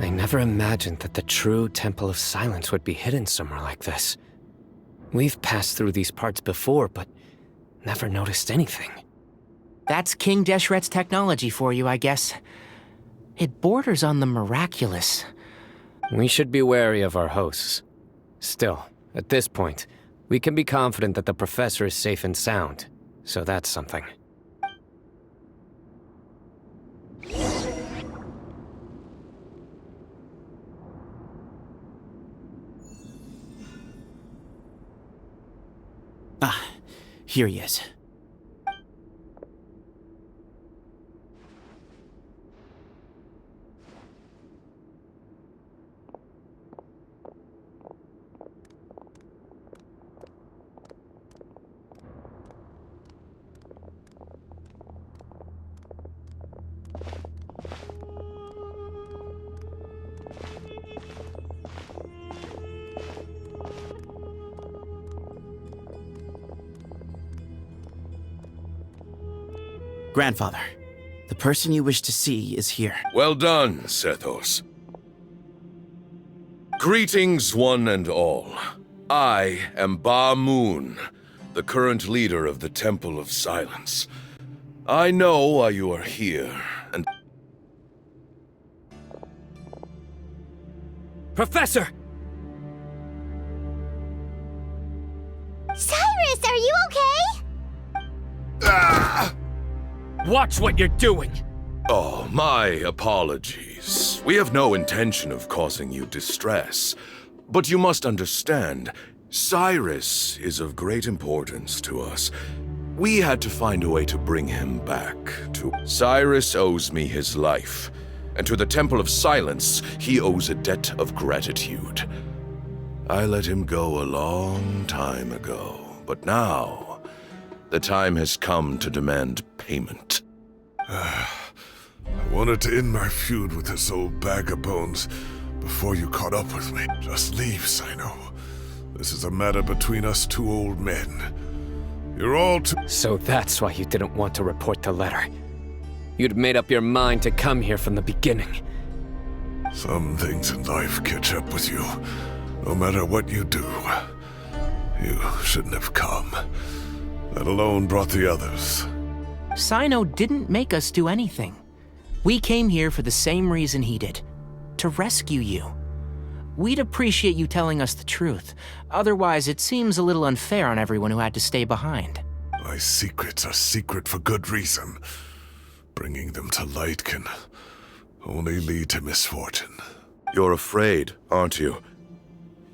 I never imagined that the true Temple of Silence would be hidden somewhere like this. We've passed through these parts before, but never noticed anything. That's King Deshret's technology for you, I guess. It borders on the miraculous. We should be wary of our hosts. Still, at this point, we can be confident that the professor is safe and sound, so that's something. Ah, here he is. Grandfather, the person you wish to see is here. Well done, Sethos. Greetings, one and all. I am Ba-Moon, the current leader of the Temple of Silence. I know why you are here, and... Professor! Cyrus, are you okay? Ah! Watch what you're doing! Oh, my apologies. We have no intention of causing you distress. But you must understand, Cyrus is of great importance to us. We had to find a way to bring him back to... Cyrus owes me his life, and to the Temple of Silence, he owes a debt of gratitude. I let him go a long time ago, but now, the time has come to demand payment. I wanted to end my feud with this old bag of bones before you caught up with me. Just leave, Sino. This is a matter between us two old men. You're all too... So that's why you didn't want to report the letter. You'd made up your mind to come here from the beginning. Some things in life catch up with you. No matter what you do, you shouldn't have come. That alone brought the others. Sino didn't make us do anything. We came here for the same reason he did. To rescue you. We'd appreciate you telling us the truth. Otherwise, it seems a little unfair on everyone who had to stay behind. My secrets are secret for good reason. Bringing them to light can only lead to misfortune. You're afraid, aren't you?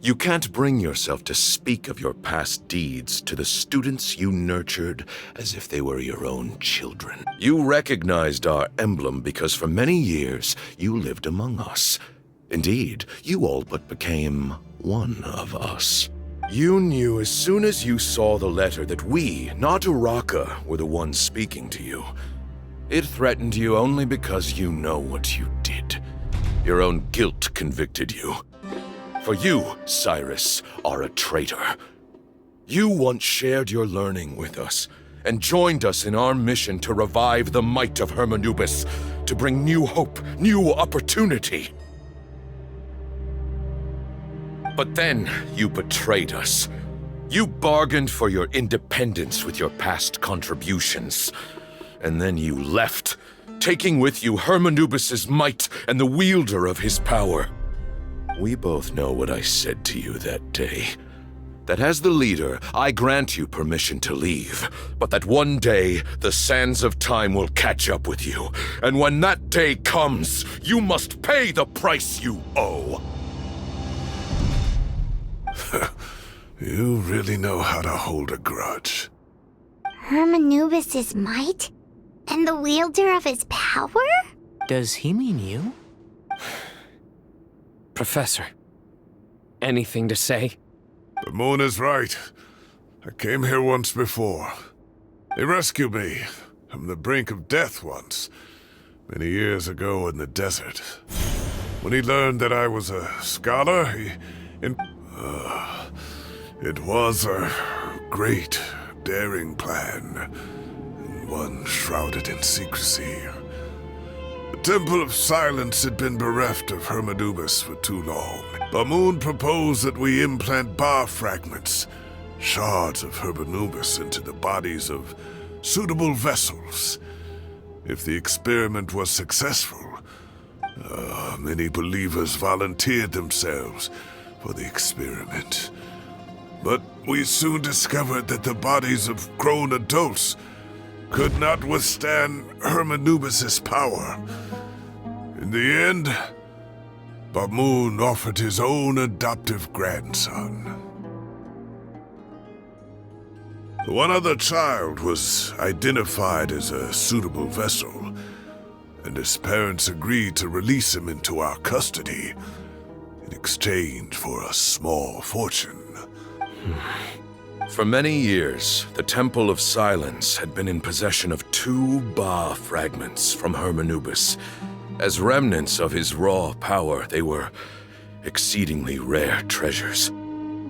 You can't bring yourself to speak of your past deeds to the students you nurtured as if they were your own children. You recognized our emblem because for many years you lived among us. Indeed, you all but became one of us. You knew as soon as you saw the letter that we, not Uraka, were the ones speaking to you. It threatened you only because you know what you did. Your own guilt convicted you. For you, Cyrus, are a traitor. You once shared your learning with us, and joined us in our mission to revive the might of Hermanubis, to bring new hope, new opportunity. But then you betrayed us. You bargained for your independence with your past contributions. And then you left, taking with you Hermanubis' might and the wielder of his power. We both know what I said to you that day. That as the leader, I grant you permission to leave, but that one day, the sands of time will catch up with you. And when that day comes, you must pay the price you owe. You really know how to hold a grudge. Hermanubis' might? And the wielder of his power? Does he mean you? Professor, anything to say? The moon is right. I came here once before. He rescued me from the brink of death once, many years ago in the desert. When he learned that I was a scholar, it was a great daring plan, and one shrouded in secrecy. The Temple of Silence had been bereft of Hermanubis for too long. Bamun proposed that we implant Ba-Fragments, shards of Hermanubis, into the bodies of suitable vessels. If the experiment was successful, many believers volunteered themselves for the experiment. But we soon discovered that the bodies of grown adults could not withstand Hermanubis' power. In the end, Bamun offered his own adoptive grandson. One other child was identified as a suitable vessel, and his parents agreed to release him into our custody in exchange for a small fortune. For many years, the Temple of Silence had been in possession of 2 Ba-Fragments from Hermanubis. As remnants of his raw power, they were exceedingly rare treasures.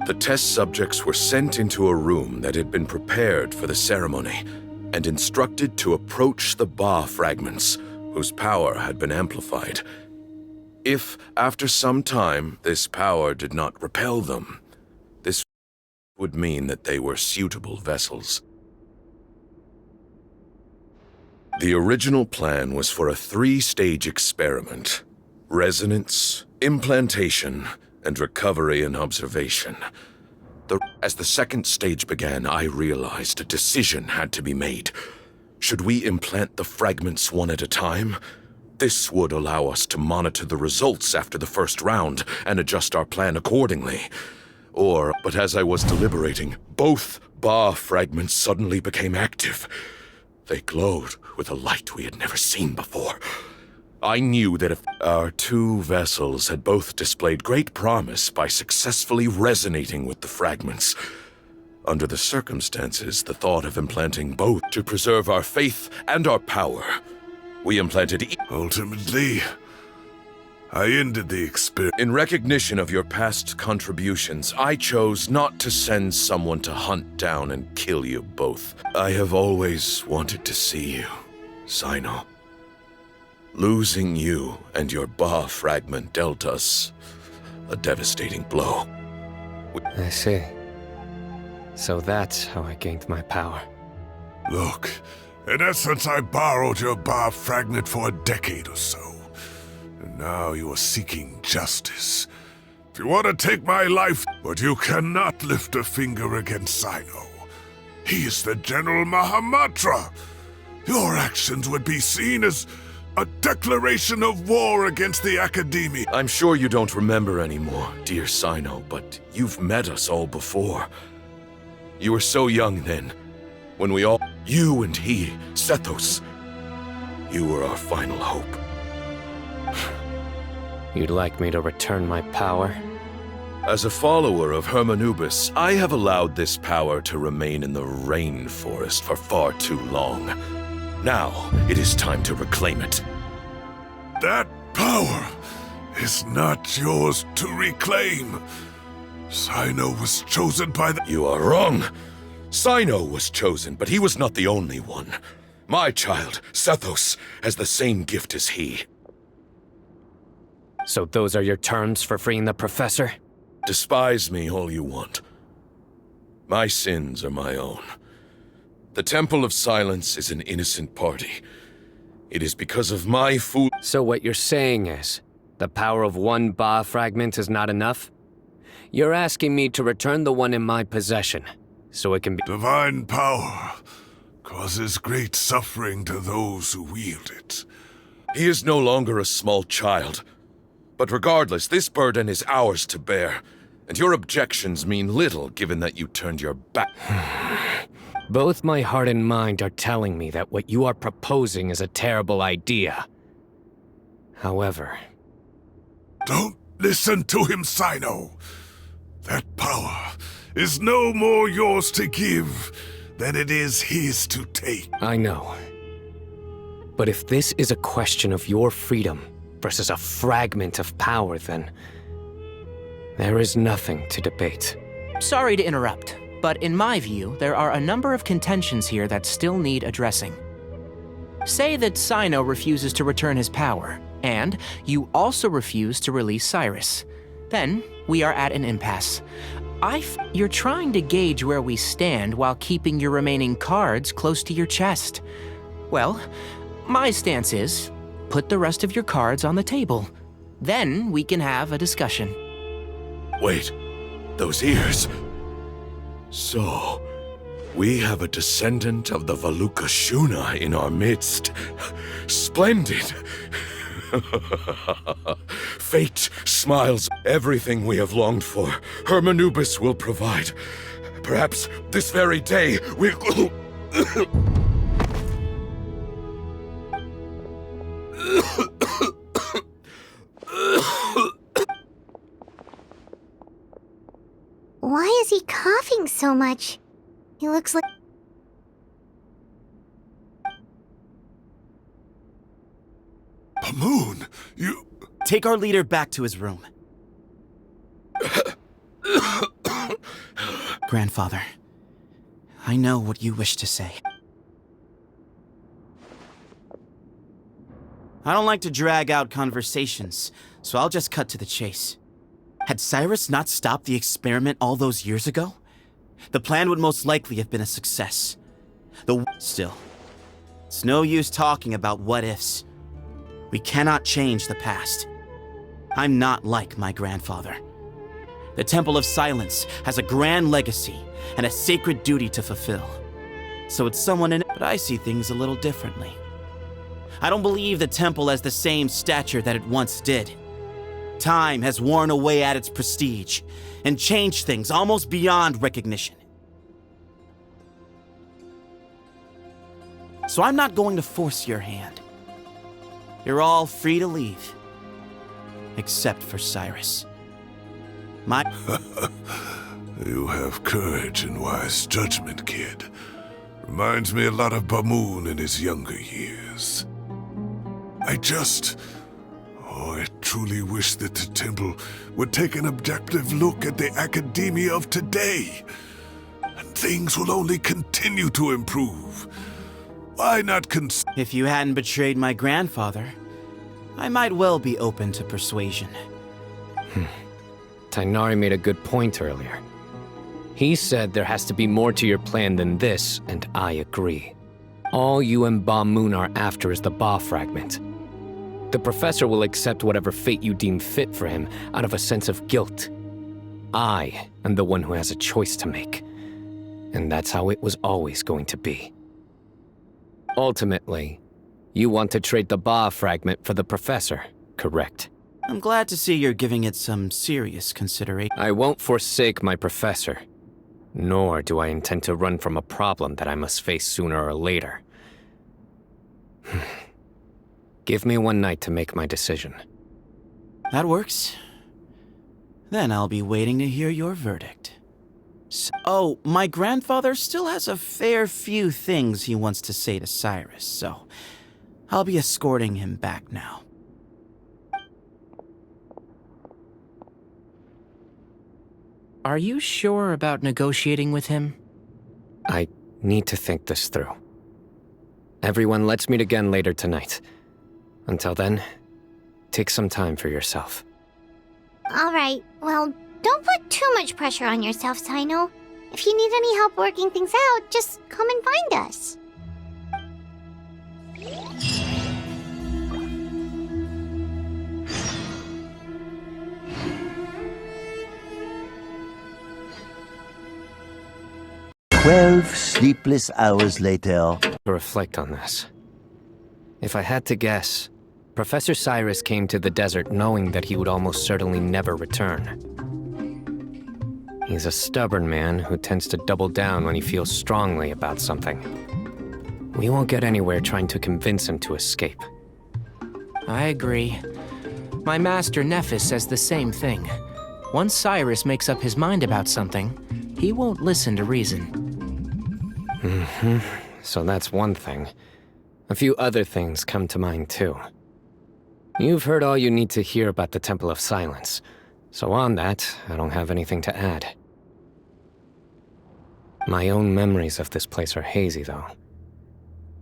The test subjects were sent into a room that had been prepared for the ceremony and instructed to approach the Ba-Fragments, whose power had been amplified. If, after some time, this power did not repel them, this would mean that they were suitable vessels. The original plan was for a 3-stage experiment: resonance, implantation, and recovery and observation. As the second stage began, I realized a decision had to be made. Should we implant the fragments one at a time? This would allow us to monitor the results after the first round and adjust our plan accordingly. But as I was deliberating, both Ba-Fragments suddenly became active. They glowed with a light we had never seen before. I knew that if our 2 vessels had both displayed great promise by successfully resonating with the fragments. Under the circumstances, the thought of implanting both to preserve our faith and our power, we implanted Ultimately, I ended the experiment. In recognition of your past contributions, I chose not to send someone to hunt down and kill you both. I have always wanted to see you, Sino. Losing you and your Ba-Fragment dealt us a devastating blow. I see. So that's how I gained my power. Look, in essence, I borrowed your Ba-Fragment for a decade or so. And now you are seeking justice. If you want to take my life, but you cannot lift a finger against Sino. He is the General Mahamatra. Your actions would be seen as a declaration of war against the Academia. I'm sure you don't remember anymore, dear Sino, but you've met us all before. You were so young then, when you and he, Sethos, you were our final hope. You'd like me to return my power? As a follower of Hermanubis, I have allowed this power to remain in the rainforest for far too long. Now, it is time to reclaim it. That power is not yours to reclaim. Sino was chosen by the... You are wrong. Sino was chosen, but he was not the only one. My child, Sethos, has the same gift as he. So those are your terms for freeing the professor? Despise me all you want. My sins are my own. The Temple of Silence is an innocent party. It is because of my fool... So what you're saying is, the power of one Ba-Fragment is not enough? You're asking me to return the one in my possession, so it can be... Divine power causes great suffering to those who wield it. He is no longer a small child. But regardless, this burden is ours to bear, and your objections mean little given that you turned your back... Both my heart and mind are telling me that what you are proposing is a terrible idea. However... Don't listen to him, Sino. That power is no more yours to give than it is his to take. I know. But if this is a question of your freedom versus a fragment of power, then... there is nothing to debate. Sorry to interrupt, But in my view, there are a number of contentions here that still need addressing. Say that Cyno refuses to return his power, and you also refuse to release Cyrus. Then, we are at an impasse. You're trying to gauge where we stand while keeping your remaining cards close to your chest. Well, my stance is, put the rest of your cards on the table. Then we can have a discussion. Wait, those ears. So, we have a descendant of the Valuka Shuna in our midst. Splendid! Fate smiles. Everything we have longed for, Hermanubis will provide. Perhaps this very day we'll... Why is he coughing so much? He looks like... Pamoon, you... Take our leader back to his room. Grandfather, I know what you wish to say. I don't like to drag out conversations, so I'll just cut to the chase. Had Cyrus not stopped the experiment all those years ago, the plan would most likely have been a success. Still, it's no use talking about what-ifs. We cannot change the past. I'm not like my grandfather. The Temple of Silence has a grand legacy and a sacred duty to fulfill. So it's someone in it, but I see things a little differently. I don't believe the temple has the same stature that it once did. Time has worn away at its prestige and changed things almost beyond recognition. So I'm not going to force your hand. You're all free to leave. Except for Cyrus. You have courage and wise judgment, kid. Reminds me a lot of Pamoon in his younger years. I truly wish that the temple would take an objective look at the academia of today. And things will only continue to improve. Why not If you hadn't betrayed my grandfather, I might well be open to persuasion. Tainari made a good point earlier. He said there has to be more to your plan than this, and I agree. All you and Ba-Moon are after is the Ba-Fragment. The professor will accept whatever fate you deem fit for him out of a sense of guilt. I am the one who has a choice to make. And that's how it was always going to be. Ultimately, you want to trade the Ba-Fragment for the professor, correct? I'm glad to see you're giving it some serious consideration. I won't forsake my professor, nor do I intend to run from a problem that I must face sooner or later. Give me one night to make my decision. That works. Then I'll be waiting to hear your verdict. Oh, my grandfather still has a fair few things he wants to say to Cyrus, so I'll be escorting him back now. Are you sure about negotiating with him? I need to think this through. Everyone, let's meet again later tonight. Until then, take some time for yourself. Alright, well, don't put too much pressure on yourself, Cyno. If you need any help working things out, just come and find us. "12 sleepless hours later." To reflect on this. If I had to guess, Professor Cyrus came to the desert knowing that he would almost certainly never return. He's a stubborn man who tends to double down when he feels strongly about something. We won't get anywhere trying to convince him to escape. I agree. My master Nephis says the same thing. Once Cyrus makes up his mind about something, he won't listen to reason. So that's one thing. A few other things come to mind too. You've heard all you need to hear about the Temple of Silence, so on that, I don't have anything to add. My own memories of this place are hazy, though.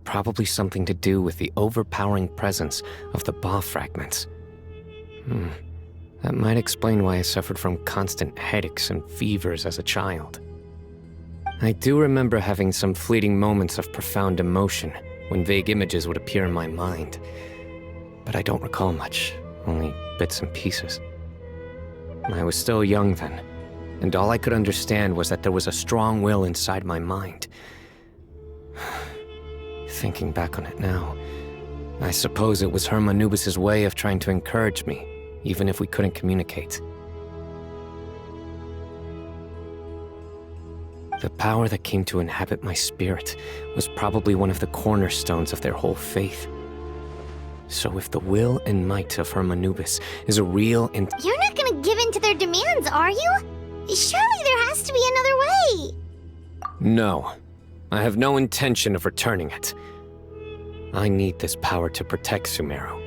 Probably something to do with the overpowering presence of the Ba-Fragments. That might explain why I suffered from constant headaches and fevers as a child. I do remember having some fleeting moments of profound emotion when vague images would appear in my mind. But I don't recall much, only bits and pieces. I was still young then, and all I could understand was that there was a strong will inside my mind. Thinking back on it now, I suppose it was Herm Anubis' way of trying to encourage me, even if we couldn't communicate. The power that came to inhabit my spirit was probably one of the cornerstones of their whole faith. So if the will and might of Herm Anubis is a real and— You're not gonna give in to their demands, are you? Surely there has to be another way. No, I have no intention of returning it. I need this power to protect Sumeru.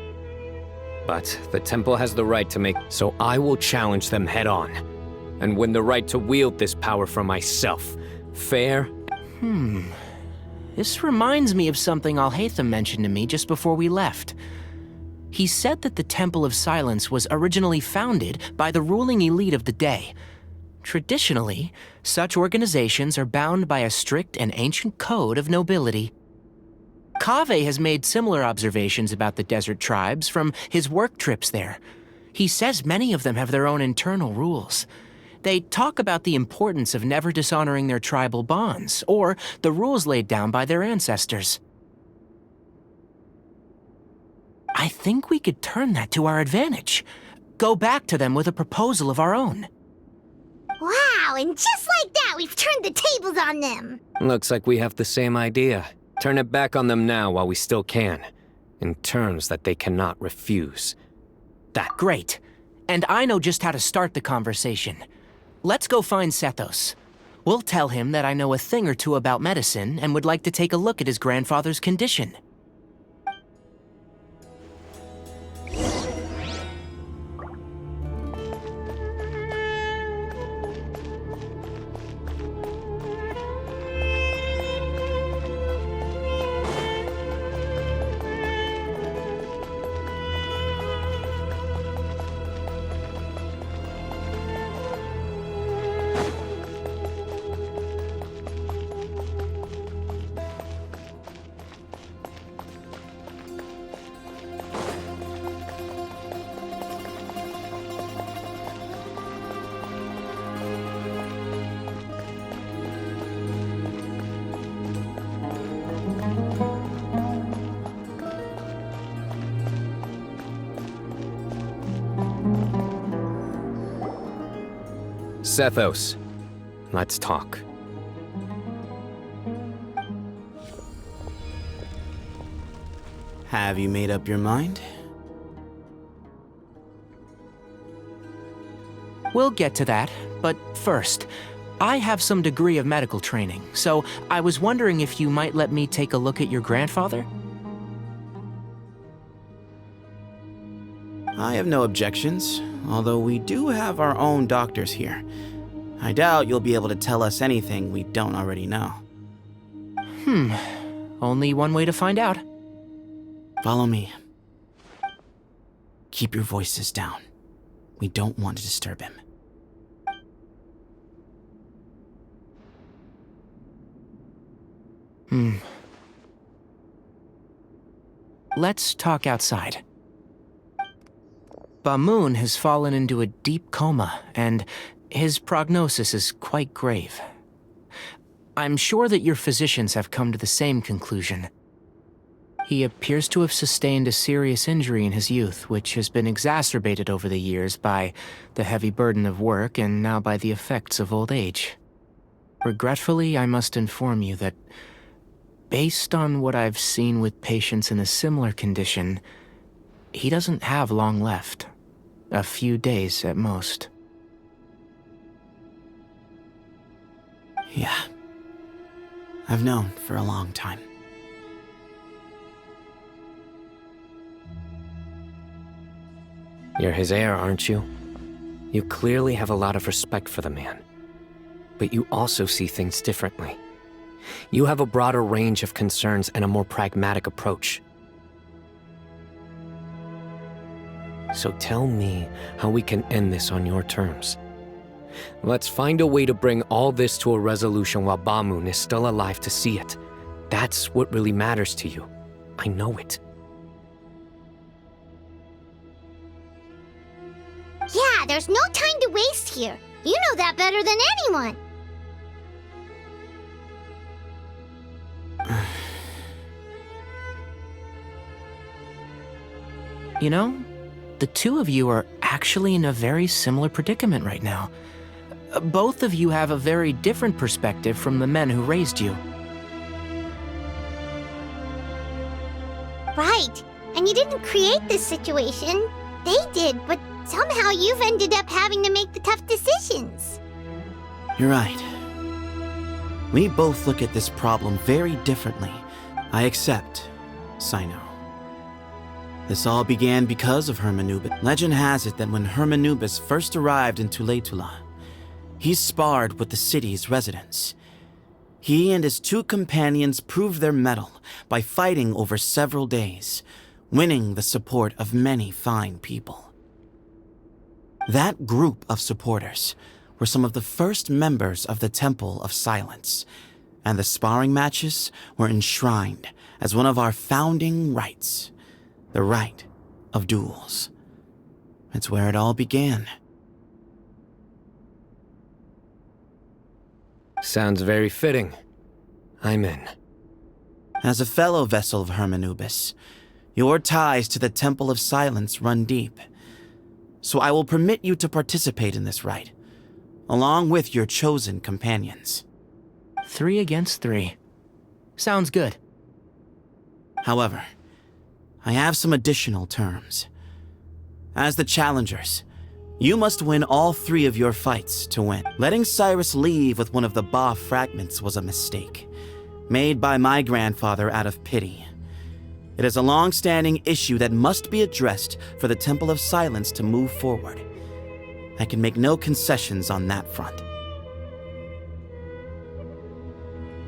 But the temple has the right to make, so I will challenge them head on, and win the right to wield this power for myself. Fair? This reminds me of something Alhaitham mentioned to me just before we left. He said that the Temple of Silence was originally founded by the ruling elite of the day. Traditionally, such organizations are bound by a strict and ancient code of nobility. Kaveh has made similar observations about the desert tribes from his work trips there. He says many of them have their own internal rules. They talk about the importance of never dishonoring their tribal bonds, or the rules laid down by their ancestors. I think we could turn that to our advantage. Go back to them with a proposal of our own. Wow, and just like that, we've turned the tables on them. Looks like we have the same idea. Turn it back on them now while we still can, in terms that they cannot refuse. Great. And I know just how to start the conversation. Let's go find Sethos. We'll tell him that I know a thing or two about medicine and would like to take a look at his grandfather's condition. Sethos, let's talk. Have you made up your mind? We'll get to that, but first, I have some degree of medical training, so I was wondering if you might let me take a look at your grandfather? I have no objections, although we do have our own doctors here. I doubt you'll be able to tell us anything we don't already know. Only one way to find out. Follow me. Keep your voices down. We don't want to disturb him. Let's talk outside. Ba-Moon has fallen into a deep coma, and his prognosis is quite grave. I'm sure that your physicians have come to the same conclusion. He appears to have sustained a serious injury in his youth, which has been exacerbated over the years by the heavy burden of work and now by the effects of old age. Regretfully, I must inform you that, based on what I've seen with patients in a similar condition, he doesn't have long left. A few days at most. Yeah. I've known for a long time. You're his heir, aren't you? You clearly have a lot of respect for the man. but you also see things differently. You have a broader range of concerns and a more pragmatic approach. So tell me how we can end this on your terms. Let's find a way to bring all this to a resolution while Ba-Moon is still alive to see it. That's what really matters to you. I know it. Yeah, there's no time to waste here. You know that better than anyone. You know, the two of you are actually in a very similar predicament right now. Both of you have a very different perspective from the men who raised you. Right. And you didn't create this situation. They did, but somehow you've ended up having to make the tough decisions. You're right. We both look at this problem very differently. I accept, Sino. This all began because of Hermanubis. Legend has it that when Hermanubis first arrived in Tuletula, he sparred with the city's residents. He and his two companions proved their mettle by fighting over several days, winning the support of many fine people. That group of supporters were some of the first members of the Temple of Silence, and the sparring matches were enshrined as one of our founding rights, the right of duels. It's where it all began. Sounds very fitting. I'm in. As a fellow vessel of Hermanubis, your ties to the Temple of Silence run deep. So I will permit you to participate in this rite, along with your chosen companions. 3 against 3. Sounds good. However, I have some additional terms. As the challengers, you must win all 3 of your fights to win. Letting Cyrus leave with one of the Ba-Fragments was a mistake, made by my grandfather out of pity. It is a long-standing issue that must be addressed for the Temple of Silence to move forward. I can make no concessions on that front.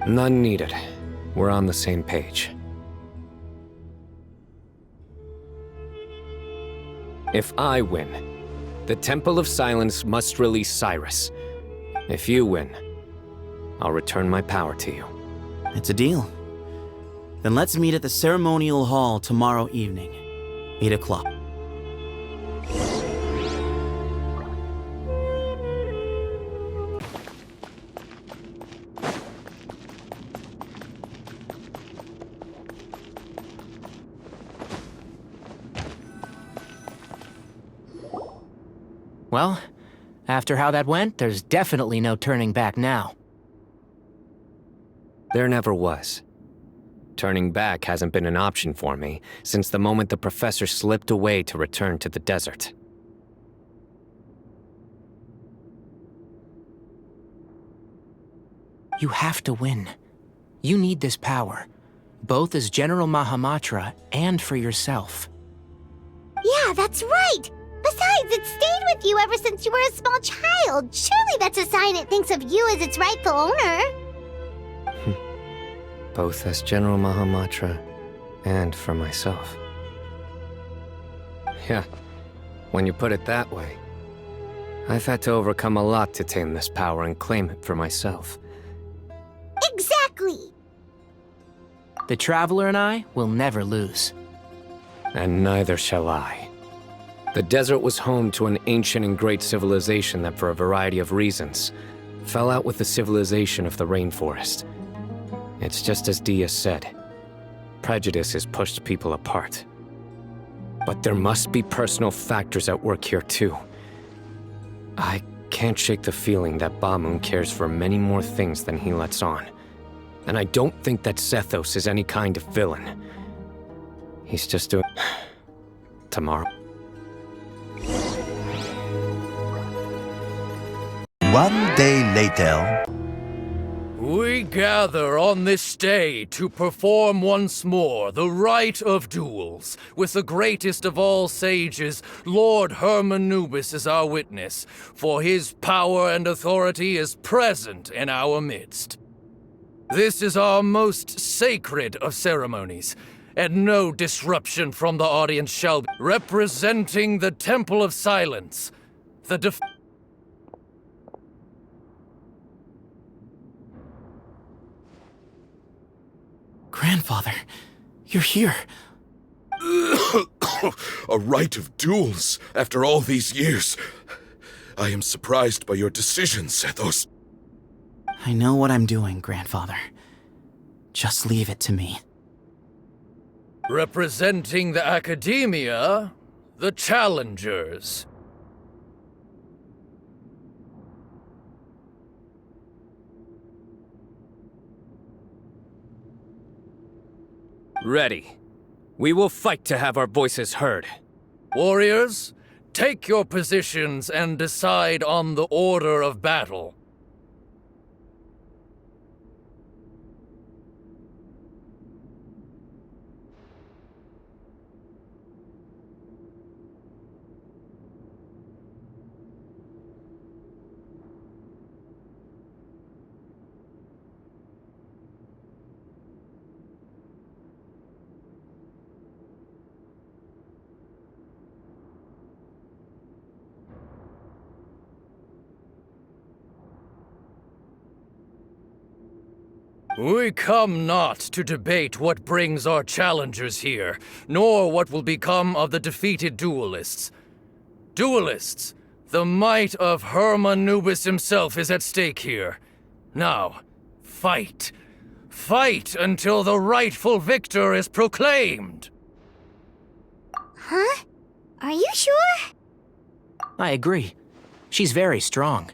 None needed. We're on the same page. If I win, the Temple of Silence must release Cyrus. If you win, I'll return my power to you. It's a deal. Then let's meet at the ceremonial hall tomorrow evening, 8 o'clock. Well, after how that went, there's definitely no turning back now. There never was. Turning back hasn't been an option for me since the moment the professor slipped away to return to the desert. You have to win. You need this power, both as General Mahamatra and for yourself. Yeah, that's right. Besides, it stayed with you ever since you were a small child. Surely that's a sign it thinks of you as its rightful owner. Both as General Mahamatra and for myself. Yeah, when you put it that way, I've had to overcome a lot to tame this power and claim it for myself. Exactly. The Traveler and I will never lose. And neither shall I. The desert was home to an ancient and great civilization that, for a variety of reasons, fell out with the civilization of the rainforest. It's just as Dia said. Prejudice has pushed people apart. But there must be personal factors at work here too. I can't shake the feeling that Ba-Moon cares for many more things than he lets on. And I don't think that Sethos is any kind of villain. He's just doing... Tomorrow. One day later... We We gather on this day to perform once more the rite of duels, with the greatest of all sages, Lord Hermanubis, as our witness, for his power and authority is present in our midst. This is our most sacred of ceremonies, and no disruption from the audience shall be. Representing the Temple of Silence, the Grandfather, you're here. A rite of duels after all these years. I am surprised by your decision, Sethos. I know what I'm doing, Grandfather. Just leave it to me. Representing the Academia, the Challengers. Ready. We will fight to have our voices heard. Warriors, take your positions and decide on the order of battle. We come not to debate what brings our challengers here, nor what will become of the defeated duelists. Duelists, the might of Hermanubis himself is at stake here. Now, fight. Fight until the rightful victor is proclaimed! Huh? Are you sure? I agree. She's very strong.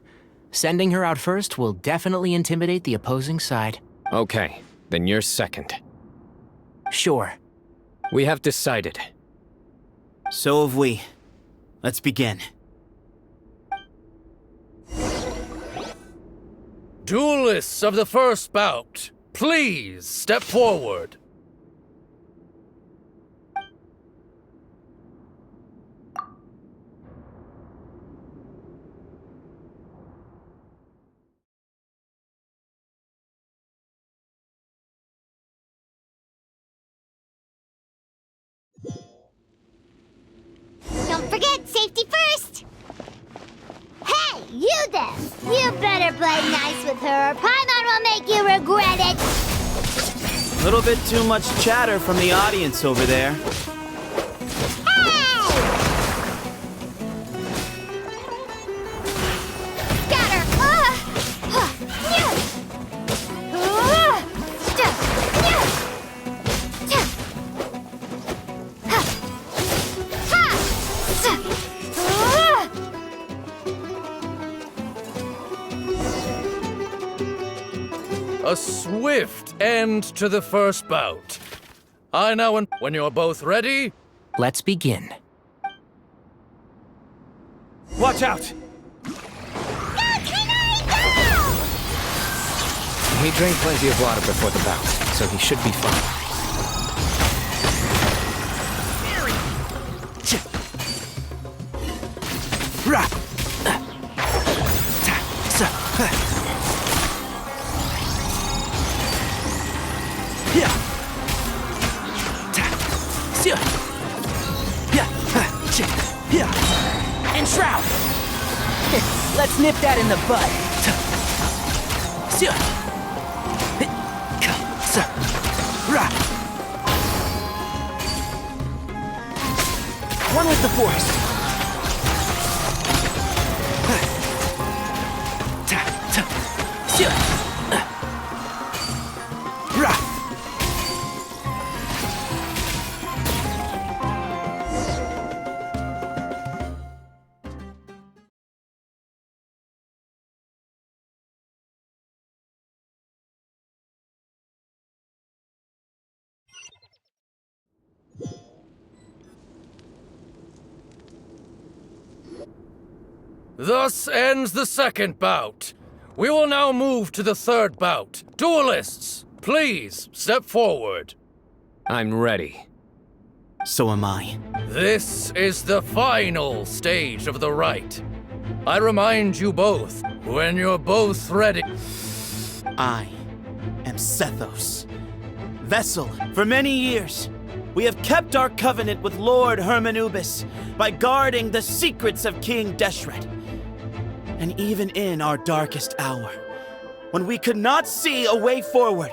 Sending her out first will definitely intimidate the opposing side. Okay, then you're second. Sure. We have decided. So have we. Let's begin. Duelists of the first bout, please step forward. Don't forget, safety first! Hey, you there! You better play nice with her, or Paimon will make you regret it! A little bit too much chatter from the audience over there. Hey! Scatter! A swift end to the first bout. I now, when you're both ready, Let's begin. Watch out! He drank plenty of water before the bout, so he should be fine. And Shroud! Let's nip that in the bud. One with the force. Thus ends the second bout. We will now move to the third bout. Duelists, please step forward. I'm ready. So am I. This is the final stage of the rite. I remind you both, when you're both ready. I am Sethos, vessel. For many years, we have kept our covenant with Lord Hermanubis by guarding the secrets of King Deshret. And even in our darkest hour, when we could not see a way forward,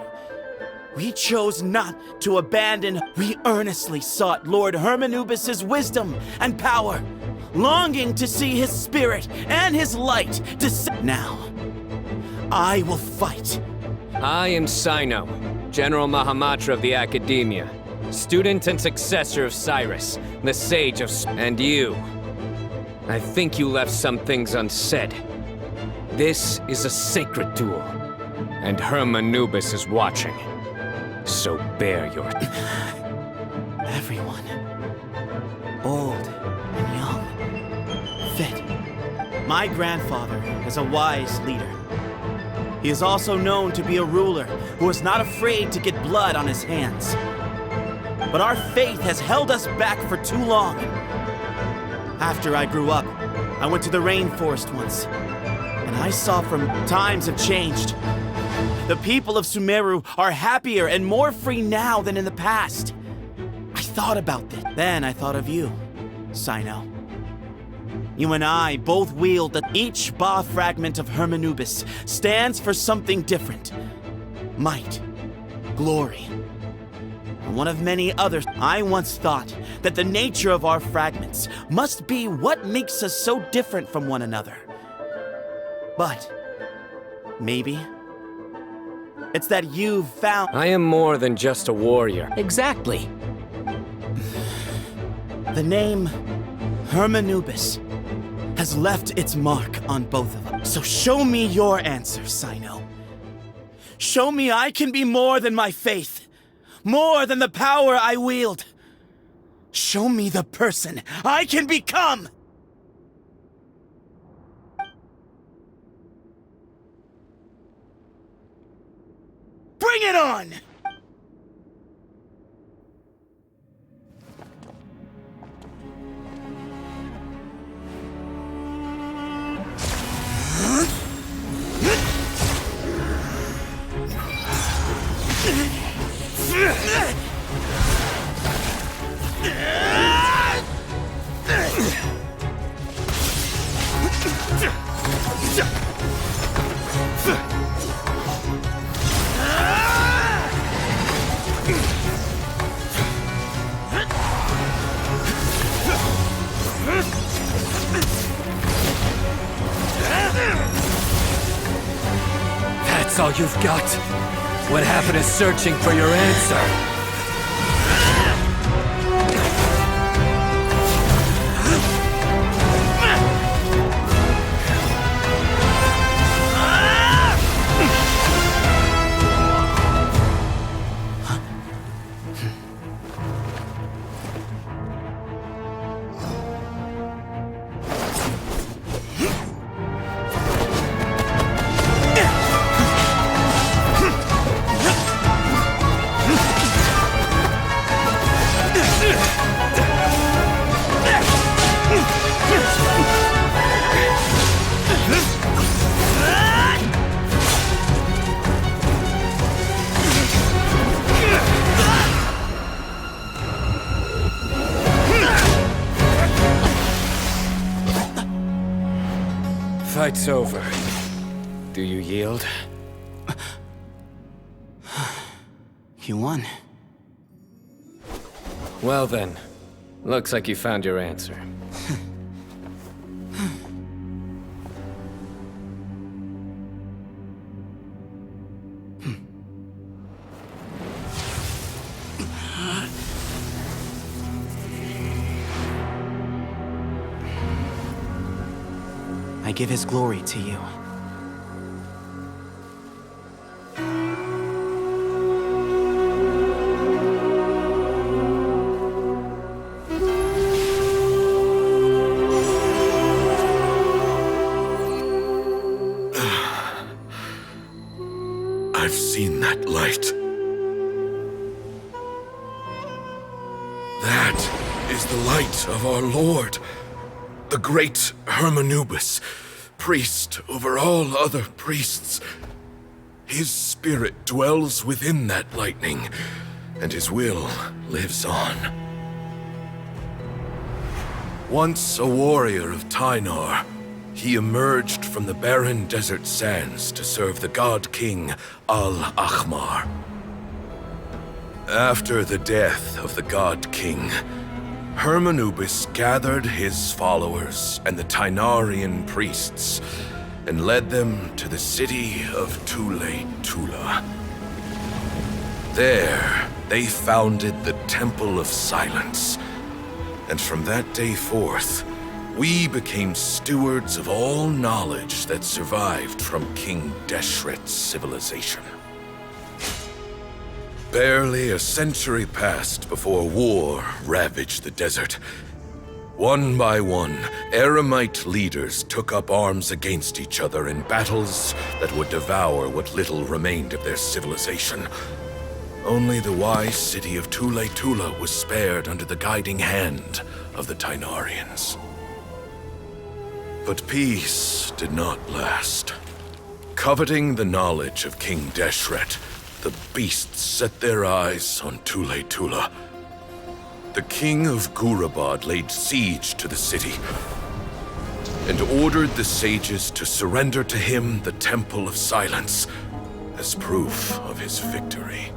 we chose not to abandon. We earnestly sought Lord Hermanubis' wisdom and power, longing to see his spirit and his light descend. Now, I will fight. I am Sino, General Mahamatra of the Academia, student and successor of Cyrus, the Sage of... And you. I think you left some things unsaid. This is a sacred duel, and Hermanubis is watching. So bear your... Everyone, old and young, fit. My grandfather is a wise leader. He is also known to be a ruler who is not afraid to get blood on his hands. But our faith has held us back for too long. After I grew up, I went to the rainforest once, and I saw from times have changed. The people of Sumeru are happier and more free now than in the past. I thought about this. Then I thought of you, Sino. You and I both wield that each Ba-Fragment of Hermanubis stands for something different. Might, glory, and one of many others. I once thought that the nature of our fragments must be what makes us so different from one another. But maybe it's that you've found... I am more than just a warrior. Exactly. The name Hermanubis has left its mark on both of us. So show me your answer, Sino. Show me I can be more than my faith, more than the power I wield. Show me the person I can become! Bring it on! That's all you've got? What happened to searching for your answer? Fight's over. Do you yield? You won. Well then, looks like you found your answer. I give his glory to you. I've seen that light. That is the light of our Lord, the great Hermanubis, priest over all other priests. His spirit dwells within that lightning, and his will lives on. Once a warrior of Tynar, he emerged from the barren desert sands to serve the god king Al-Ahmar. After the death of the god king, Hermanubis gathered his followers and the Tynarian priests and led them to the city of Tula. There, they founded the Temple of Silence, and from that day forth, we became stewards of all knowledge that survived from King Deshret's civilization. Barely a century passed before war ravaged the desert. One by one, Eremite leaders took up arms against each other in battles that would devour what little remained of their civilization. Only the wise city of Tula was spared under the guiding hand of the Tynarians. But peace did not last. Coveting the knowledge of King Deshret, the beasts set their eyes on Tula. The king of Gurabad laid siege to the city and ordered the sages to surrender to him the Temple of Silence as proof of his victory.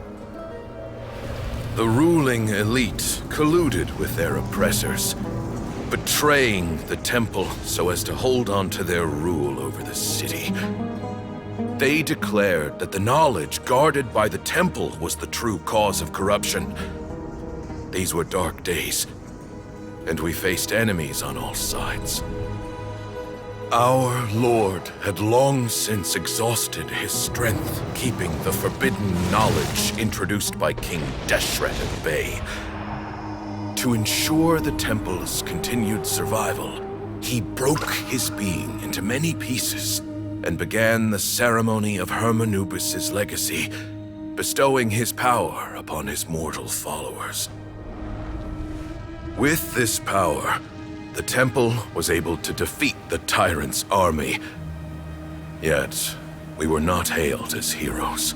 The ruling elite colluded with their oppressors, betraying the temple so as to hold on to their rule over the city. They declared that the knowledge guarded by the temple was the true cause of corruption. These were dark days, and we faced enemies on all sides. Our Lord had long since exhausted his strength, keeping the forbidden knowledge introduced by King Deshret at bay. To ensure the temple's continued survival, he broke his being into many pieces and began the ceremony of Hermanubis' legacy, bestowing his power upon his mortal followers. With this power, the temple was able to defeat the tyrant's army. Yet, we were not hailed as heroes.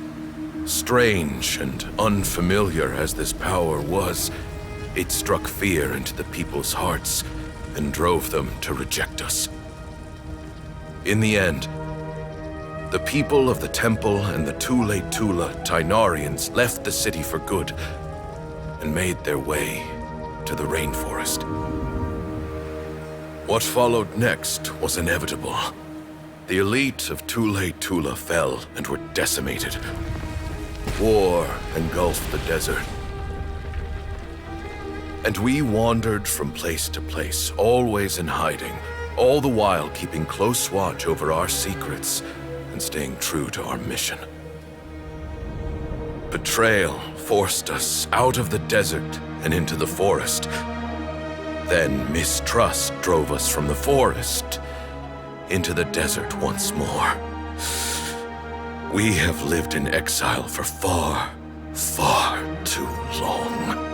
Strange and unfamiliar as this power was, it struck fear into the people's hearts and drove them to reject us. In the end, the people of the temple and the Tula Tynarians left the city for good and made their way to the rainforest. What followed next was inevitable. The elite of Tula fell and were decimated. War engulfed the desert. And we wandered from place to place, always in hiding, all the while keeping close watch over our secrets and staying true to our mission. Betrayal forced us out of the desert and into the forest. Then mistrust drove us from the forest into the desert once more. We have lived in exile for far, far too long.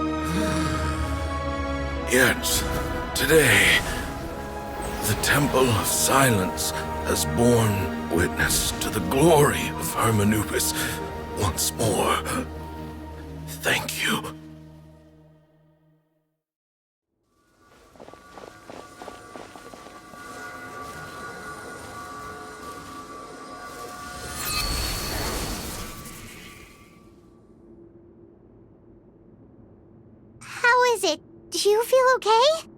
Yet, today, the Temple of Silence has borne witness to the glory of Hermanubis once more. Thank you. How is it? Do you feel okay?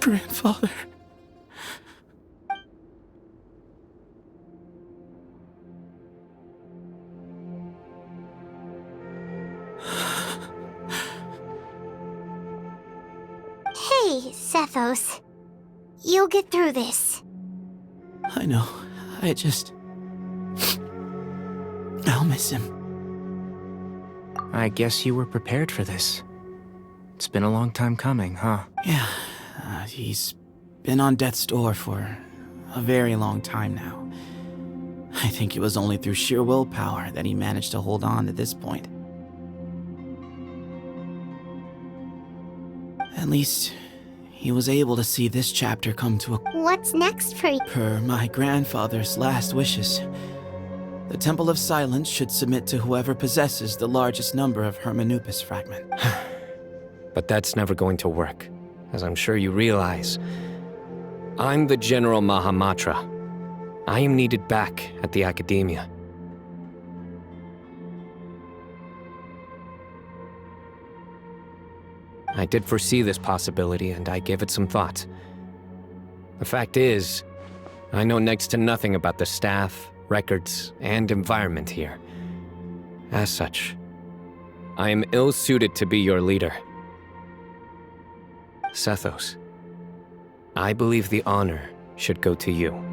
Grandfather. Hey, Sethos. You'll get through this. I know. I'll miss him. I guess you were prepared for this. It's been a long time coming, huh? Yeah, he's been on death's door for a very long time now. I think it was only through sheer willpower that he managed to hold on to this point. At least, he was able to see this chapter come to a... What's next for you? Per my grandfather's last wishes, the Temple of Silence should submit to whoever possesses the largest number of Hermanupis fragment. But that's never going to work, as I'm sure you realize. I'm the General Mahamatra. I am needed back at the Academia. I did foresee this possibility, and I gave it some thought. The fact is, I know next to nothing about the staff, records, and environment here. As such, I am ill-suited to be your leader. Sethos, I believe the honor should go to you.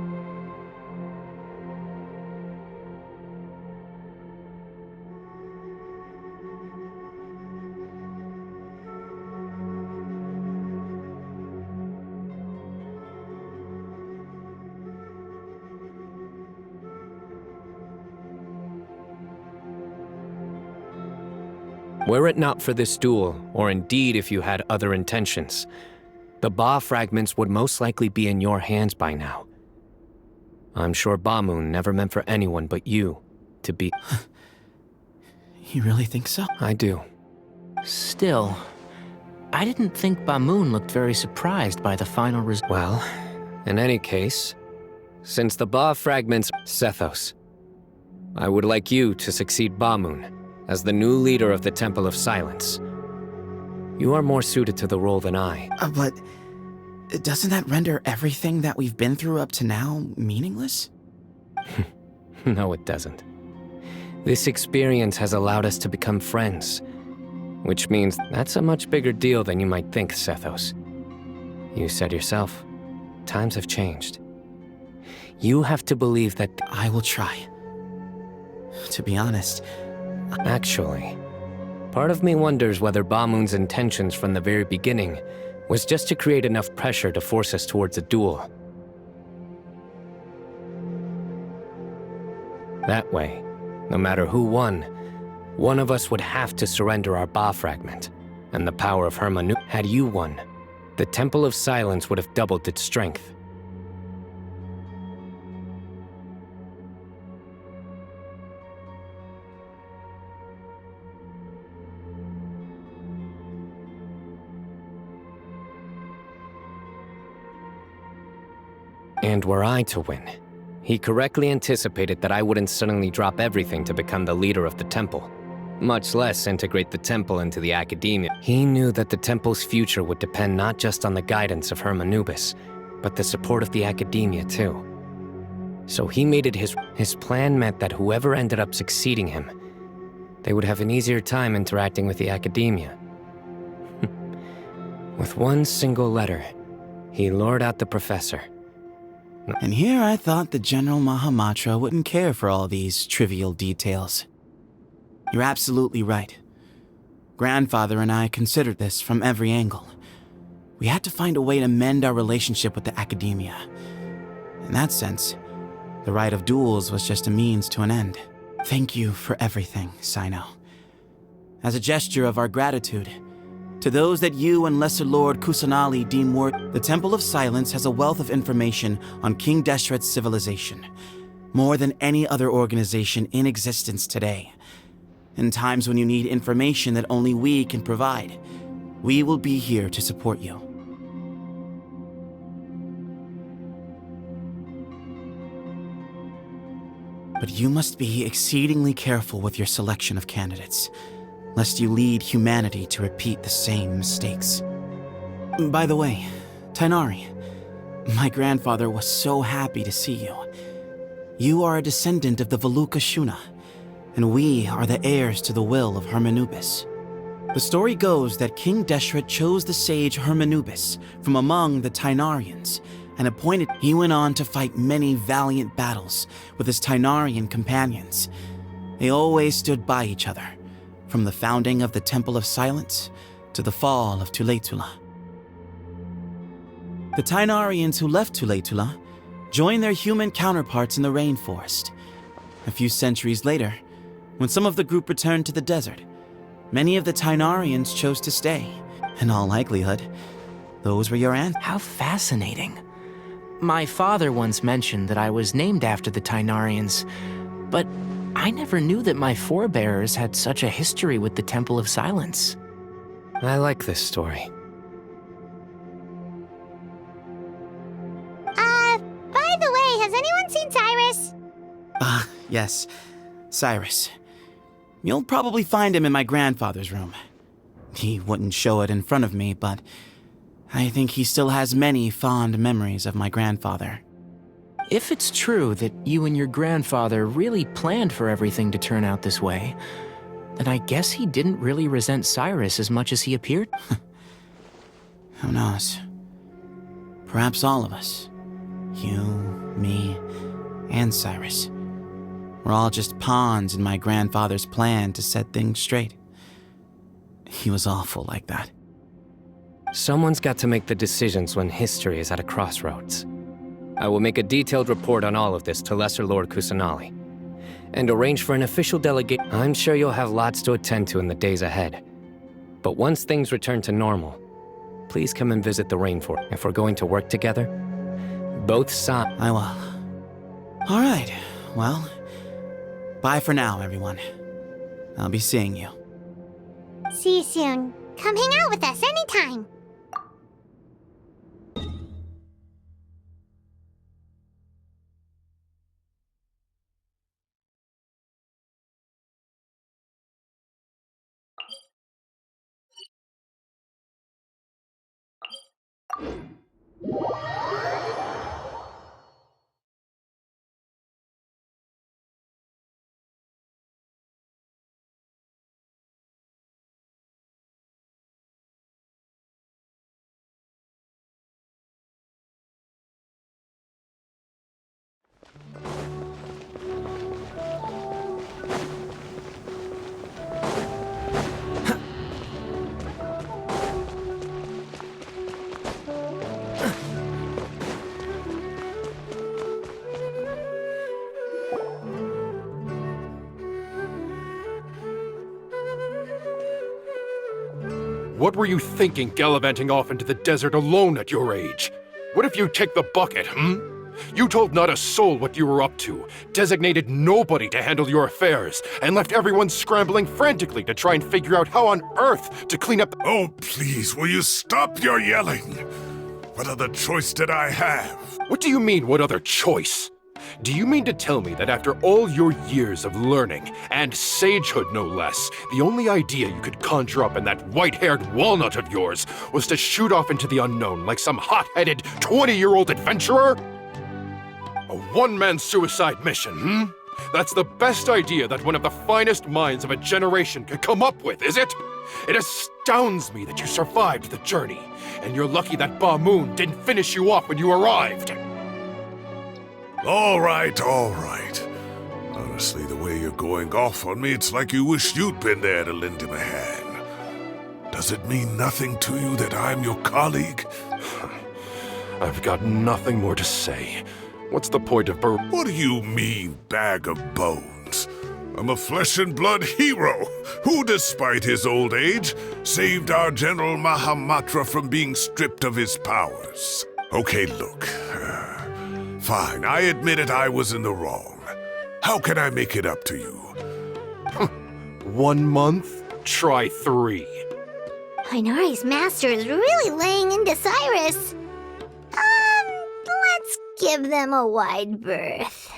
Were it not for this duel, or indeed if you had other intentions, the Ba-Fragments would most likely be in your hands by now. I'm sure Ba-Moon never meant for anyone but you to be... You really think so? I do. Still, I didn't think Ba-Moon looked very surprised by the final result. Well, in any case, since the Ba-Fragments... Sethos, I would like you to succeed Ba-Moon as the new leader of the Temple of Silence. You are more suited to the role than I. But doesn't that render everything that we've been through up to now meaningless? No, it doesn't. This experience has allowed us to become friends, which means that's a much bigger deal than you might think, Sethos. You said yourself, times have changed. You have to believe that... I will try. To be honest... Actually, part of me wonders whether Ba-Moon's intentions from the very beginning was just to create enough pressure to force us towards a duel. That way, no matter who won, one of us would have to surrender our Ba-Fragment, and the power of Hermanupis. Had you won, the Temple of Silence would have doubled its strength. And were I to win, he correctly anticipated that I wouldn't suddenly drop everything to become the leader of the temple, much less integrate the temple into the academia. He knew that the temple's future would depend not just on the guidance of Hermanubis, but the support of the academia too. So he made it his plan meant that whoever ended up succeeding him, they would have an easier time interacting with the academia. With one single letter, he lured out the professor. And here I thought the General Mahamatra wouldn't care for all these trivial details. You're absolutely right. Grandfather and I considered this from every angle. We had to find a way to mend our relationship with the academia. In that sense, the right of duels was just a means to an end. Thank you for everything, Sino. As a gesture of our gratitude, to those that you and Lesser Lord Kusanali deem worthy, the Temple of Silence has a wealth of information on King Deshret's civilization, more than any other organization in existence today. In times when you need information that only we can provide, we will be here to support you. But you must be exceedingly careful with your selection of candidates, lest you lead humanity to repeat the same mistakes. By the way, Tainari, my grandfather was so happy to see you. You are a descendant of the Veluca Shuna, and we are the heirs to the will of Hermanubis. The story goes that King Deshret chose the sage Hermanubis from among the Tainarians and appointed. He went on to fight many valiant battles with his Tainarian companions. They always stood by each other, from the founding of the Temple of Silence to the fall of Tuletula. The Tainarians who left Tuletula joined their human counterparts in the rainforest. A few centuries later, when some of the group returned to the desert, many of the Tainarians chose to stay. In all likelihood, those were your ancestors. How fascinating. My father once mentioned that I was named after the Tainarians, but I never knew that my forebears had such a history with the Temple of Silence. I like this story. By the way, has anyone seen Cyrus? Yes, Cyrus. You'll probably find him in my grandfather's room. He wouldn't show it in front of me, but I think he still has many fond memories of my grandfather. If it's true that you and your grandfather really planned for everything to turn out this way, then I guess he didn't really resent Cyrus as much as he appeared. Who knows? Perhaps all of us. You, me, and Cyrus. We're all just pawns in my grandfather's plan to set things straight. He was awful like that. Someone's got to make the decisions when history is at a crossroads. I will make a detailed report on all of this to Lesser Lord Kusanali, and arrange for an official delegation. I'm sure you'll have lots to attend to in the days ahead. But once things return to normal, please come and visit the rainforest. If we're going to work together, both sides. I will. All right, well, bye for now, everyone. I'll be seeing you. See you soon. Come hang out with us anytime. What were you thinking, gallivanting off into the desert alone at your age? What if you take the bucket, You told not a soul what you were up to, designated nobody to handle your affairs, and left everyone scrambling frantically to try and figure out how on earth to clean up. Oh, please, will you stop your yelling? What other choice did I have? What do you mean, what other choice? Do you mean to tell me that after all your years of learning, and sagehood no less, the only idea you could conjure up in that white-haired walnut of yours was to shoot off into the unknown like some hot-headed 20-year-old adventurer? A one-man suicide mission, That's the best idea that one of the finest minds of a generation could come up with, is it? It astounds me that you survived the journey, and you're lucky that Ba Moon didn't finish you off when you arrived. All right, all right. Honestly, the way you're going off on me, it's like you wish you'd been there to lend him a hand. Does it mean nothing to you that I'm your colleague? I've got nothing more to say. What's the point of What do you mean, bag of bones? I'm a flesh and blood hero who, despite his old age, saved our General Mahamatra from being stripped of his powers. Okay, look. Fine, I admit it, I was in the wrong. How can I make it up to you? 1 month? Try 3. Inari's master is really laying into Cyrus. Let's give them a wide berth.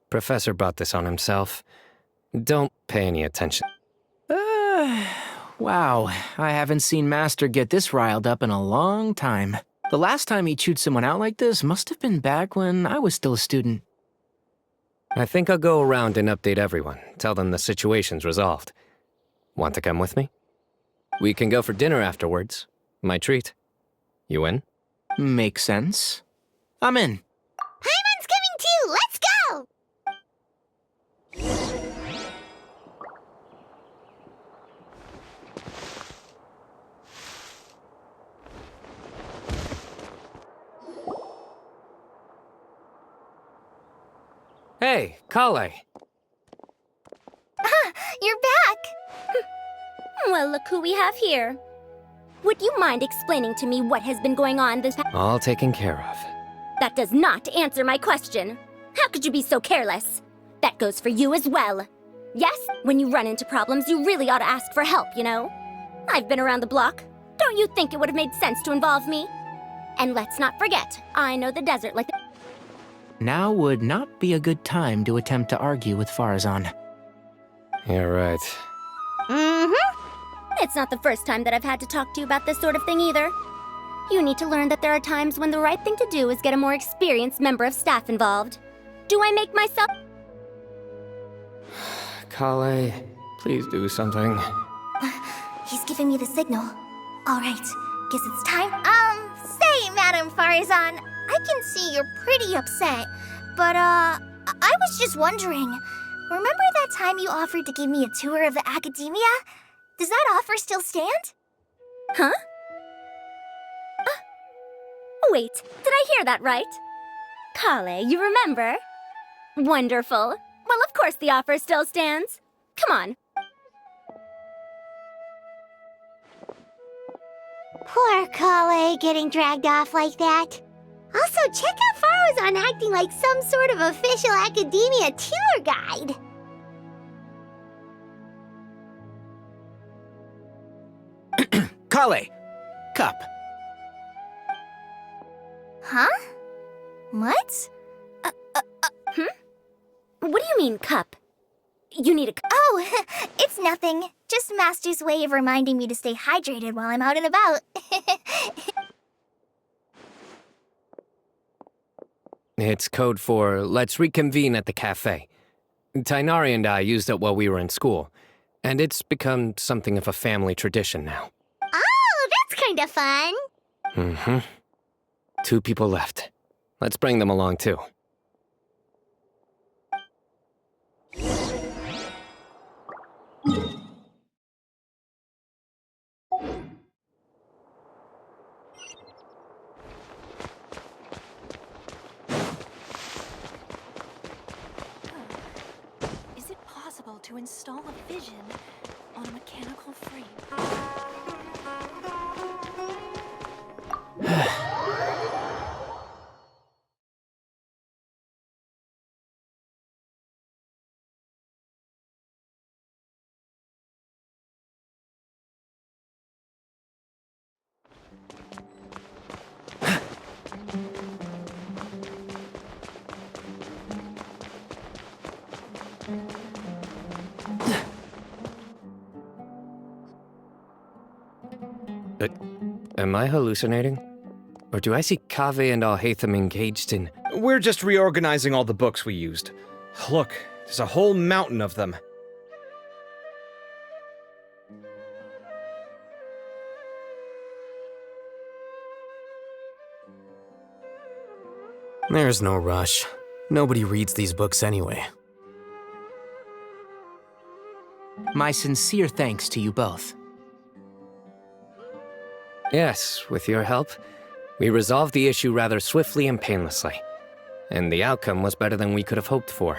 Professor brought this on himself. Don't pay any attention. Wow, I haven't seen Master get this riled up in a long time. The last time he chewed someone out like this must have been back when I was still a student. I think I'll go around and update everyone, tell them the situation's resolved. Want to come with me? We can go for dinner afterwards. My treat. You in? Makes sense. I'm in. Paimon's coming too! Let's go! Hey, Kale. You're back! Well, look who we have here. Would you mind explaining to me what has been going on this past— All taken care of. That does not answer my question. How could you be so careless? That goes for you as well. Yes, when you run into problems, you really ought to ask for help, you know? I've been around the block. Don't you think it would have made sense to involve me? And let's not forget, I know the desert like the— Now would not be a good time to attempt to argue with Farazan. You're right. It's not the first time that I've had to talk to you about this sort of thing either. You need to learn that there are times when the right thing to do is get a more experienced member of staff involved. Do I make myself— Kale, please do something. He's giving me the signal. Alright, guess it's time. Say, Madam Farazan, I can see you're pretty upset, but, I was just wondering, remember that time you offered to give me a tour of the academia? Does that offer still stand? Huh? Wait, did I hear that right? Kale, you remember? Wonderful. Well, of course the offer still stands. Come on. Poor Kale getting dragged off like that. Also, check out Farazan acting like some sort of official academia tour guide. Kale! Cup. Huh? What? What do you mean, cup? You need a cup. Oh, it's nothing. Just Master's way of reminding me to stay hydrated while I'm out and about. It's code for let's reconvene at the cafe. Tainari and I used it while we were in school, and it's become something of a family tradition now. Oh, that's kind of fun. Mm-hmm. 2 people left. Let's bring them along, too. Is it possible to install a vision on a mechanical frame? Am I hallucinating? Or do I see Kaveh and Al-Haytham engaged in... We're just reorganizing all the books we used. Look, there's a whole mountain of them. There's no rush. Nobody reads these books anyway. My sincere thanks to you both. Yes, with your help, we resolved the issue rather swiftly and painlessly. And the outcome was better than we could have hoped for.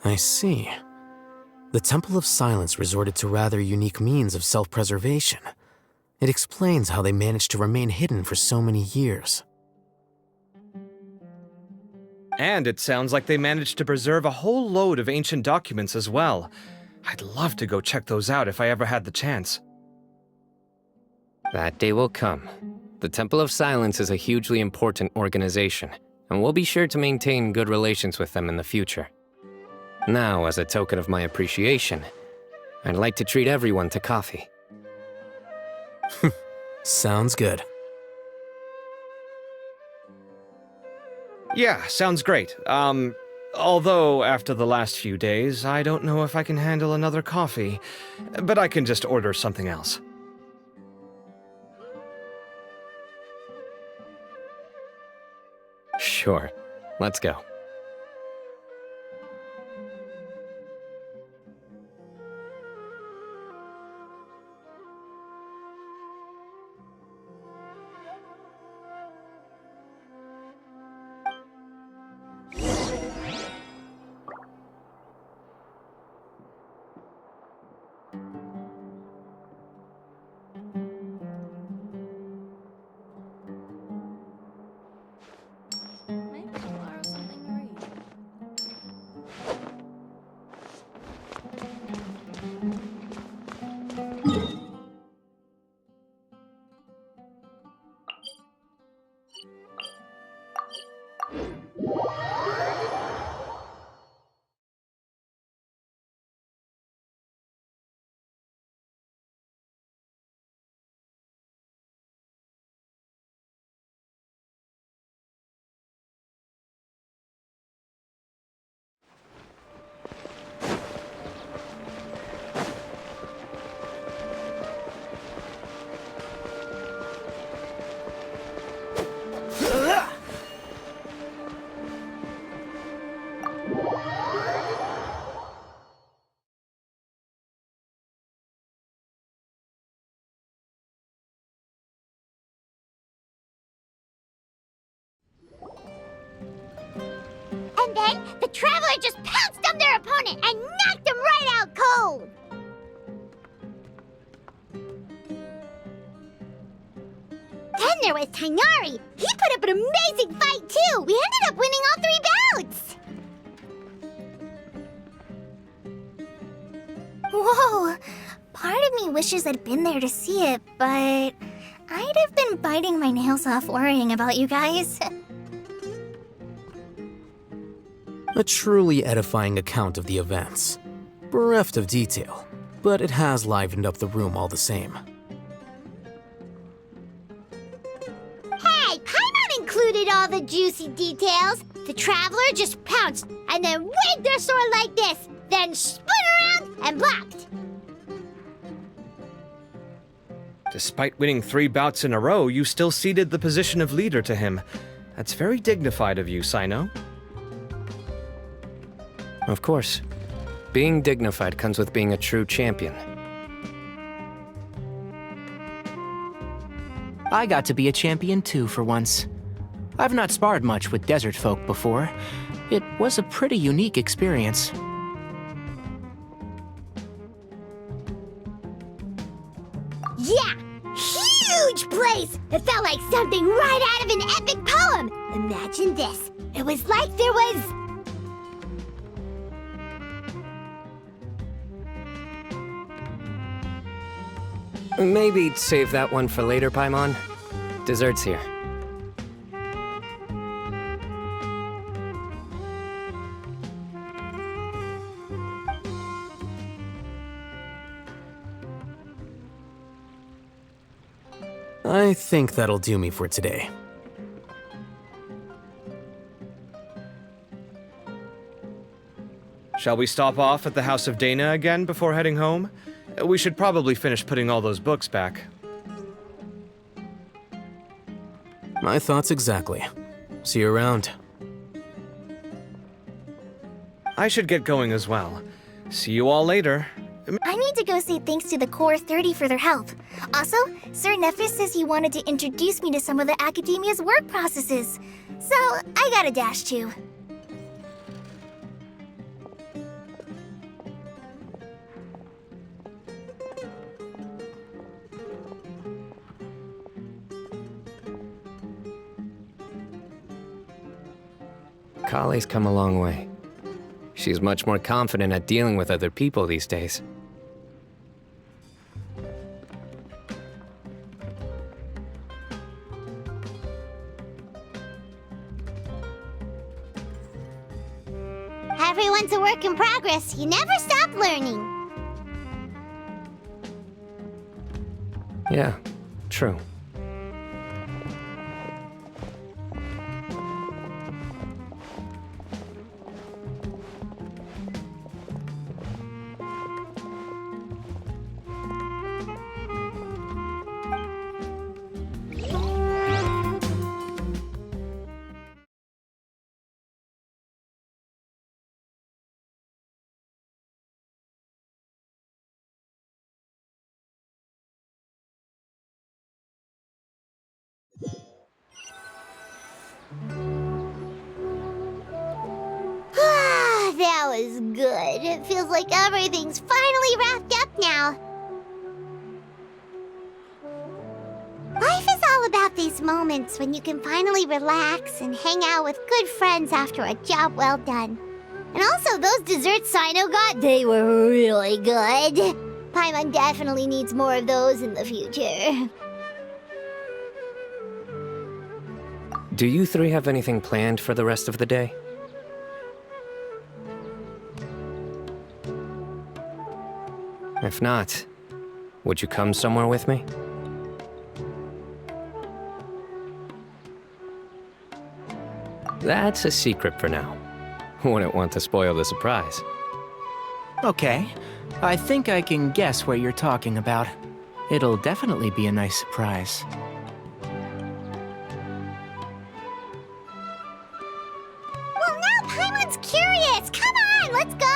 I see. The Temple of Silence resorted to rather unique means of self-preservation. It explains how they managed to remain hidden for so many years. And it sounds like they managed to preserve a whole load of ancient documents as well. I'd love to go check those out if I ever had the chance. That day will come. The Temple of Silence is a hugely important organization, and we'll be sure to maintain good relations with them in the future. Now, as a token of my appreciation, I'd like to treat everyone to coffee. Sounds good. Yeah, sounds great. Although after the last few days, I don't know if I can handle another coffee, but I can just order something else. Sure, let's go. Maybe I'll borrow something for you. And then the Traveler just pounced on their opponent and knocked him right out cold! Then there was Tainari. He put up an amazing fight too! We ended up winning all 3 bouts! Whoa! Part of me wishes I'd been there to see it, but I'd have been biting my nails off worrying about you guys. A truly edifying account of the events. Bereft of detail, but it has livened up the room all the same. Hey, Paimon included all the juicy details. The Traveler just pounced and then waved their sword like this, then spun around and blocked. Despite winning 3 bouts in a row, you still ceded the position of leader to him. That's very dignified of you, Sino. Of course. Being dignified comes with being a true champion. I got to be a champion too for once. I've not sparred much with desert folk before. It was a pretty unique experience. Yeah! Huge place! It felt like something right out of an epic poem! Imagine this. It was like there was... Maybe save that one for later, Paimon. Dessert's here. I think that'll do me for today. Shall we stop off at the House of Dana again before heading home? We should probably finish putting all those books back. My thoughts exactly. See you around. I should get going as well. See you all later. I need to go say thanks to the Core 30 for their help. Also, Sir Nephis says he wanted to introduce me to some of the Academia's work processes. So, I gotta dash too. Kale's come a long way. She's much more confident at dealing with other people these days. everyone's a work in progress. You never stop learning. Yeah, true. That was good. It feels like everything's finally wrapped up now. Life is all about these moments when you can finally relax and hang out with good friends after a job well done. And also, those desserts Sino got, they were really good. Paimon definitely needs more of those in the future. Do you three have anything planned for the rest of the day? If not, would you come somewhere with me? That's a secret for now. Wouldn't want to spoil the surprise. Okay, I think I can guess what you're talking about. It'll definitely be a nice surprise. Well, now Paimon's curious. Come on, let's go.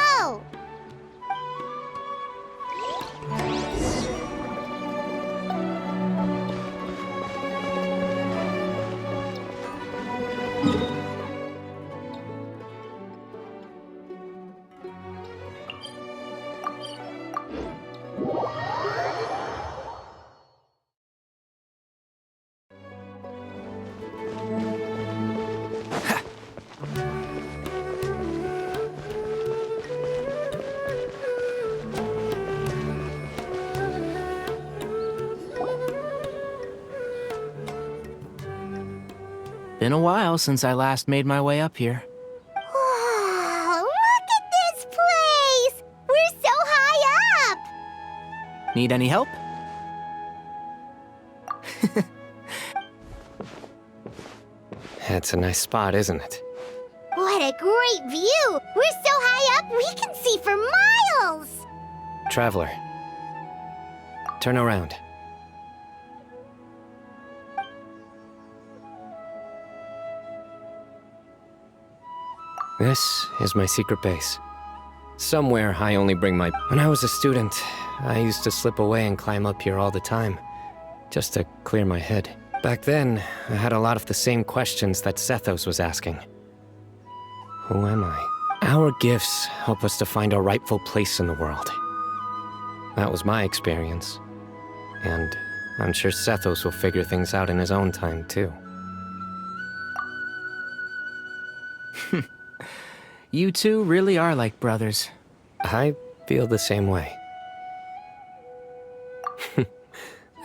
Been a while since I last made my way up here. Wow, look at this place! We're so high up! Need any help? That's a nice spot, isn't it? What a great view! We're so high up, we can see for miles! Traveler, turn around. This is my secret base. Somewhere I only bring my... When I was a student, I used to slip away and climb up here all the time, just to clear my head. Back then, I had a lot of the same questions that Sethos was asking. Who am I? Our gifts help us to find our rightful place in the world. That was my experience. And I'm sure Sethos will figure things out in his own time, too. You two really are like brothers. I feel the same way.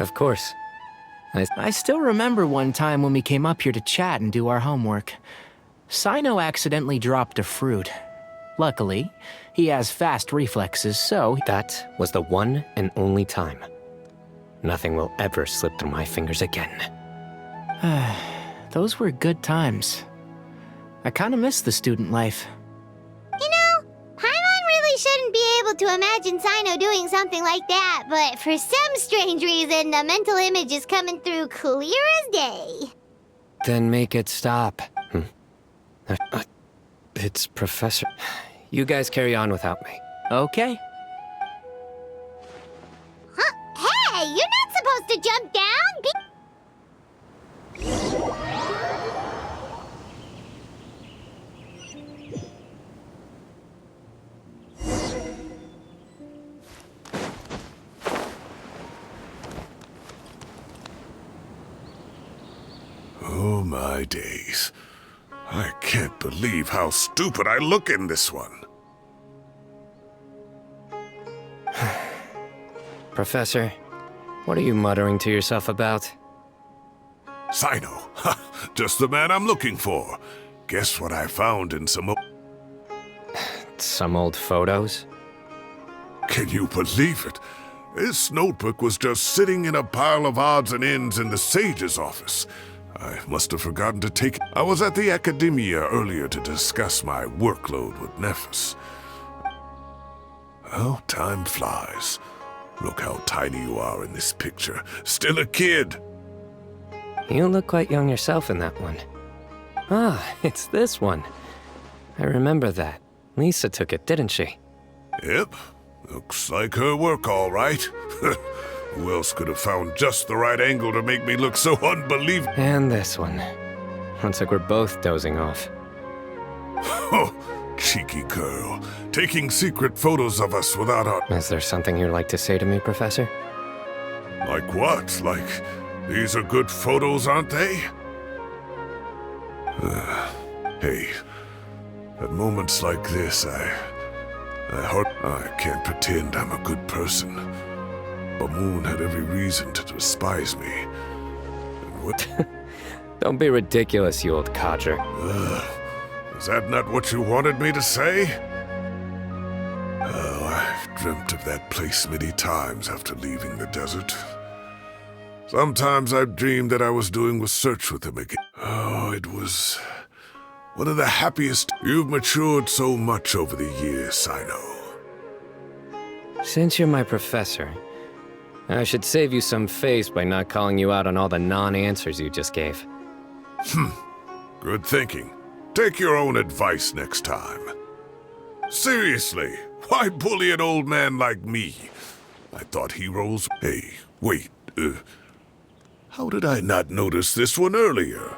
Of course. I still remember one time when we came up here to chat and do our homework. Sino accidentally dropped a fruit. Luckily, he has fast reflexes, so... That was the one and only time. Nothing will ever slip through my fingers again. Those were good times. I kinda miss the student life. You know, Paimon really shouldn't be able to imagine Sino doing something like that, but for some strange reason, the mental image is coming through clear as day. Then make it stop. It's Professor... You guys carry on without me. Okay. Huh? Hey, you're not supposed to jump down! Oh my days. I can't believe how stupid I look in this one. Professor, what are you muttering to yourself about? Sino. Just the man I'm looking for. Guess what I found in some... some old photos? Can you believe it? This notebook was just sitting in a pile of odds and ends in the sage's office. I must have forgotten to take it. I was at the academia earlier to discuss my workload with Nephis. Oh, time flies. Look how tiny you are in this picture. Still a kid. You look quite young yourself in that one. Ah, it's this one. I remember that. Lisa took it, didn't she? Yep. Looks like her work, all right. Who else could have found just the right angle to make me look so unbelievable? And this one. Looks like we're both dozing off. Oh, cheeky girl. Taking secret photos of us without our... Is there something you'd like to say to me, Professor? Like what? Like, these are good photos, aren't they? Hey, at moments like this, I can't pretend I'm a good person. Moon had every reason to despise me. And what? Don't be ridiculous, you old codger. Is that not what you wanted me to say? Oh, I've dreamt of that place many times after leaving the desert. Sometimes I've dreamed that I was doing research with him again. Oh, it was one of the happiest. You've matured so much over the years, I know. Since you're my professor, I should save you some face by not calling you out on all the non-answers you just gave. Good thinking. Take your own advice next time. Seriously, why bully an old man like me? I thought heroes... Hey, wait, how did I not notice this one earlier?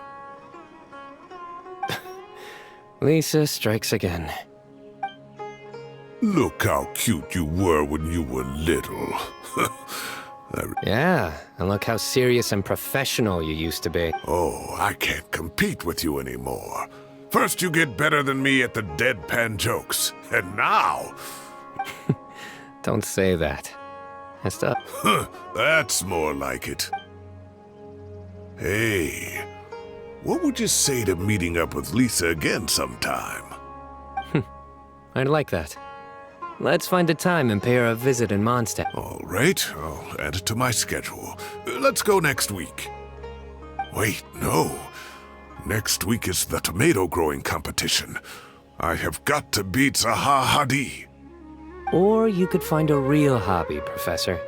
Lisa strikes again. Look how cute you were when you were little. Yeah, and look how serious and professional you used to be. Oh, I can't compete with you anymore. First you get better than me at the deadpan jokes, and now... Don't say that. That's more like it. Hey, what would you say to meeting up with Lisa again sometime? I'd like that. Let's find a time and pay her a visit in Mondstadt. All right, I'll add it to my schedule. Let's go next week. Wait, no. Next week is the tomato growing competition. I have got to beat Zaha Hadid. Or you could find a real hobby, Professor.